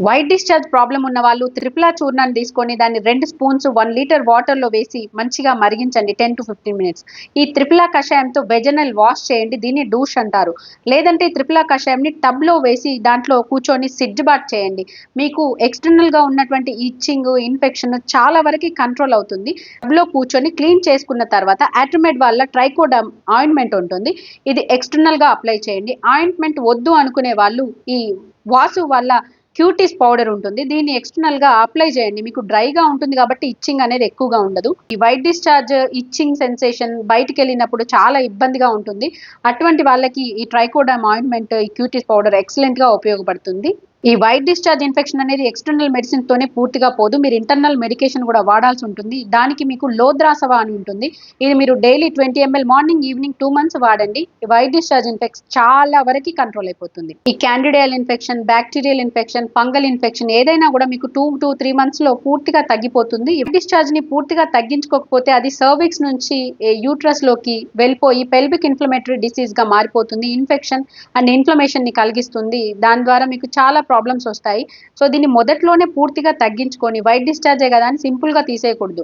White discharge problem ఉన్న వాళ్ళు త్రిపుల చూర్ణాన్ని తీసుకొని దాన్ని 2 స్పూన్స్ 1 లీటర్ వాటర్లో వేసి మంచిగా మరిగించండి 10 to 15 మినిట్స్. ఈ త్రిపుల కషాయంతో వెజనల్ వాష్ చేయండి. దీన్ని డూష్ అంటారు. లేదంటే ఈ త్రిపుల కషాయంని టబ్లో వేసి దాంట్లో కూర్చొని సిడ్జ్ బాత్ చేయండి. మీకు ఎక్స్టర్నల్గా ఉన్నటువంటి ఇచ్చింగ్, ఇన్ఫెక్షన్ చాలా వరకు కంట్రోల్ అవుతుంది. టబ్లో కూర్చొని క్లీన్ చేసుకున్న తర్వాత ఆట్రోమెడ్ వాళ్ళ ట్రైకోడర్మ్ ఆయింట్మెంట్ ఉంటుంది. ఇది ఎక్స్టర్నల్గా అప్లై చేయండి. ఆయింట్మెంట్ వద్దు అనుకునే వాళ్ళు ఈ వాసు వల్ల క్యూటీస్ పౌడర్ ఉంటుంది. దీన్ని ఎక్స్టర్నల్ గా అప్లై చేయండి. మీకు డ్రైగా ఉంటుంది కాబట్టి ఇచ్చింగ్ అనేది ఎక్కువగా ఉండదు. ఈ వైట్ డిశ్చార్జ్ ఇచ్చింగ్ సెన్సేషన్ బయటికి వెళ్ళినప్పుడు చాలా ఇబ్బందిగా ఉంటుంది. అటువంటి వాళ్ళకి ఈ ట్రైకోడర్మ్ ఆయింట్మెంట్, ఈ క్యూటీస్ పౌడర్ ఎక్సలెంట్ గా ఉపయోగపడుతుంది. ఈ వైట్ డిశ్చార్జ్ ఇన్ఫెక్షన్ అనేది ఎక్స్టర్నల్ మెడిసిన్ తోనే పూర్తిగా పోదు. మీరు ఇంటర్నల్ మెడికేషన్ కూడా వాడాల్సి ఉంటుంది. దానికి మీకు లోద్రాసవ అని ఉంటుంది. ఇది మీరు daily 20 ml morning evening 2 months వాడండి. ఈ వైట్ డిశ్చార్జ్ ఇన్ఫెక్షన్ చాలా వరకు కంట్రోల్ అయిపోతుంది. ఈ candidal infection, bacterial infection, fungal infection ఏదైనా కూడా మీకు 2 to 3 months లో పూర్తిగా తగ్గిపోతుంది. ఈ డిశ్చార్జ్ ని పూర్తిగా తగ్గించుకోకపోతే అది సర్విక్స్ నుంచి యూట్రస్ లోకి వెళ్ళిపోయి పెల్విక్ ఇన్ఫ్లమేటరీ డిసీజ్ గా మారిపోతుంది. ఇన్ఫెక్షన్ అండ్ ఇన్ఫ్లమేషన్ ని కలిగిస్తుంది. దాని ద్వారా మీకు చాలా ప్రాబ్లమ్స్ వస్తాయి. సో దీన్ని మొదట్లోనే పూర్తిగా తగ్గించుకొని వైట్ డిశ్చార్జే కదా అని సింపుల్ గా తీసేయకూడదు.